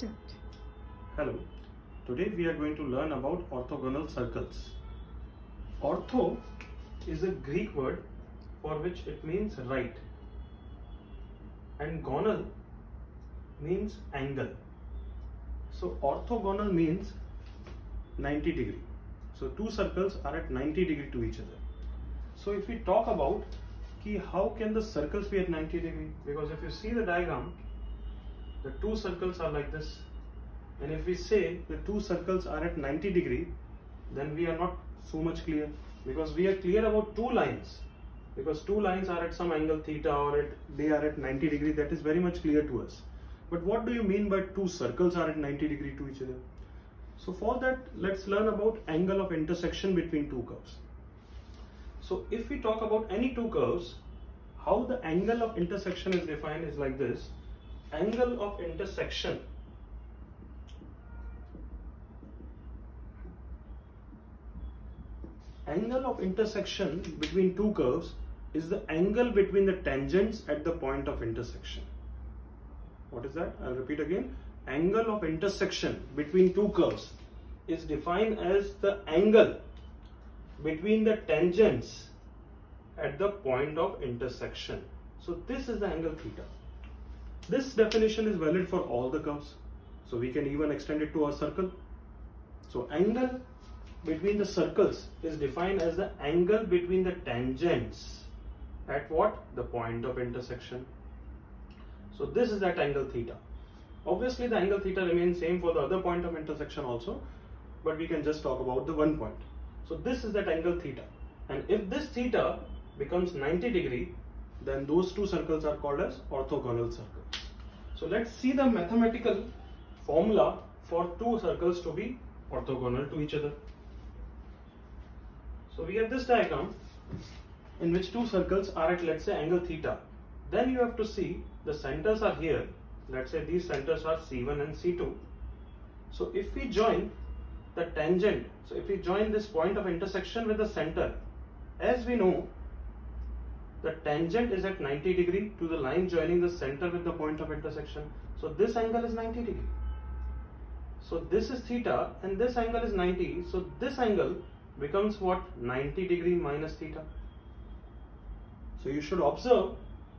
Start. Hello, today we are going to learn about orthogonal circles. Ortho is a Greek word for which it means right, and gonal means angle. So orthogonal means 90 degree. So two circles are at 90 degree to each other. So if we talk about how can the circles be at 90 degree, because if you see the diagram, the two circles are like this, and if we say the two circles are at 90 degree, then we are not so much clear, because we are clear about two lines, because two lines are at some angle theta or they are at 90 degree. That is very much clear to us. But what do you mean by two circles are at 90 degree to each other? So for that, let's learn about angle of intersection between two curves. So if we talk about any two curves, how the angle of intersection is defined is like this. Angle of intersection between two curves is the angle between the tangents at the point of intersection. What is that? I'll repeat again. Angle of intersection between two curves is defined as the angle between the tangents at the point of intersection. So this is the angle theta. This definition is valid for all the curves. So we can even extend it to a circle. So angle between the circles is defined as the angle between the tangents at what? The point of intersection. So this is that angle theta. Obviously the angle theta remains same for the other point of intersection also, but we can just talk about the one point. So this is that angle theta, and if this theta becomes 90 degree, then those two circles are called as orthogonal circles. So let's see the mathematical formula for two circles to be orthogonal to each other. So we have this diagram in which two circles are at, let's say, angle theta. Then you have to see the centers are here. Let's say these centers are C1 and C2. So if we join the tangent, so if we join this point of intersection with the center, as we know, the tangent is at 90 degree to the line joining the center with the point of intersection. So this angle is 90 degree. So this is theta and this angle is 90. So this angle becomes what? 90 degree minus theta. So you should observe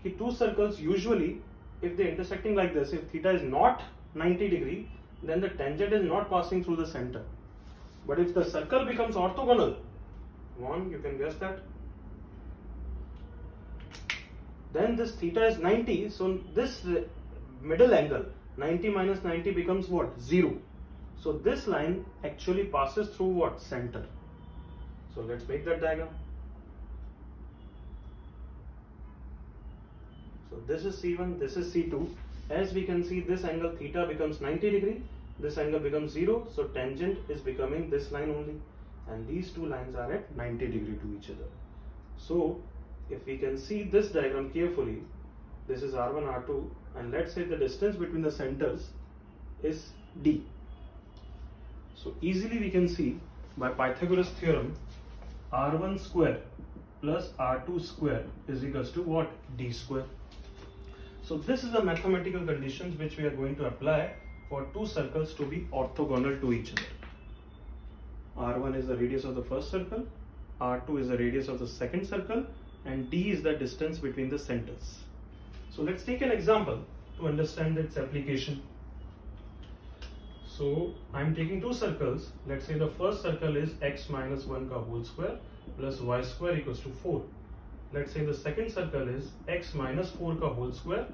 that two circles usually, if they are intersecting like this, if theta is not 90 degree, then the tangent is not passing through the center. But if the circle becomes orthogonal, you can guess that. Then this theta is 90, so this middle angle, 90 minus 90 becomes what? 0. So this line actually passes through what? Center. So let's make that diagram. So this is C1, this is C2. As we can see, this angle theta becomes 90 degree, this angle becomes 0, so tangent is becoming this line only, and these two lines are at 90 degree to each other. So if we can see this diagram carefully, this is R1, R2, and let's say the distance between the centers is D. So easily we can see by Pythagoras theorem, R1 square plus R2 square is equals to what? D square. So this is the mathematical conditions which we are going to apply for two circles to be orthogonal to each other. R1 is the radius of the first circle, R2 is the radius of the second circle, and D is the distance between the centers. So let's take an example to understand its application. So I'm taking two circles. Let's say the first circle is x minus 1 ka whole square plus y square equals to 4. Let's say the second circle is x minus 4 ka whole square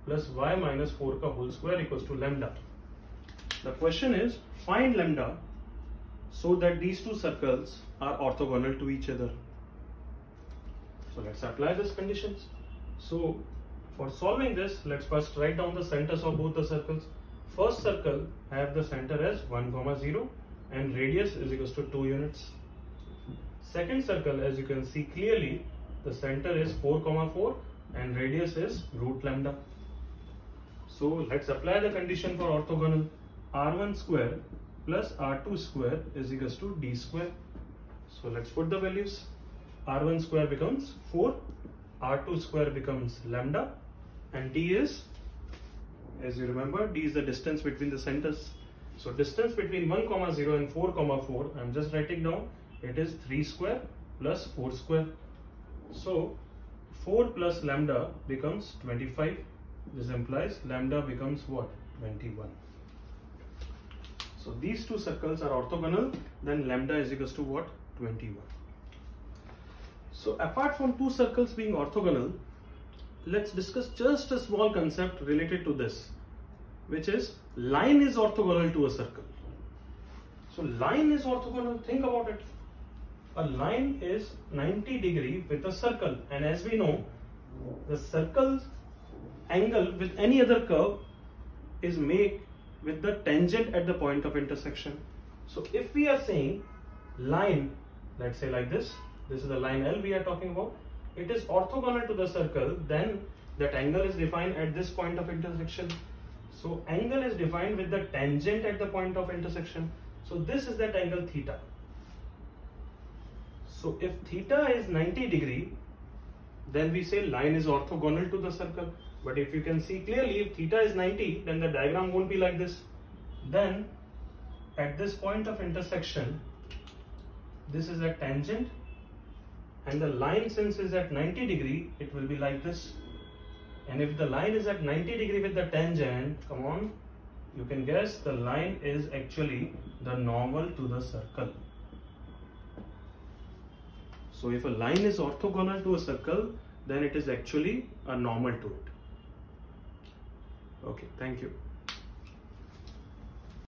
plus y minus 4 ka whole square equals to lambda. The question is, find lambda so that these two circles are orthogonal to each other. So let's apply these conditions. So for solving this, let's first write down the centers of both the circles. First circle have the center as 1, 0 and radius is equals to 2 units. Second circle, as you can see clearly, the center is 4, 4 and radius is root lambda. So let's apply the condition for orthogonal. R1 square plus R2 square is equals to D square. So let's put the values. R1 square becomes 4, R2 square becomes lambda, and D is As you remember, d is the distance between the centers. So distance between 1, 0 and 4, 4, I am just writing down, it is 3 square plus 4 square. So 4 plus lambda becomes 25. This implies lambda becomes what? 21. So these two circles are orthogonal, then lambda is equals to what? 21. So apart from two circles being orthogonal, let's discuss just a small concept related to this, which is line is orthogonal to a circle. So line is orthogonal, think about it. A line is 90 degree with a circle, and as we know, the circle's angle with any other curve is made with the tangent at the point of intersection. So if we are saying line, let's say like this is the line L we are talking about, it is orthogonal to the circle, then that angle is defined at this point of intersection. So angle is defined with the tangent at the point of intersection. So this is that angle theta. So if theta is 90 degree, then we say line is orthogonal to the circle. But if you can see clearly, if theta is 90, then the diagram won't be like this. Then at this point of intersection, this is a tangent, and the line, since is at 90 degree, it will be like this. And if the line is at 90 degree with the tangent, come on, you can guess the line is actually the normal to the circle. So if a line is orthogonal to a circle, then it is actually a normal to it. Okay, thank you.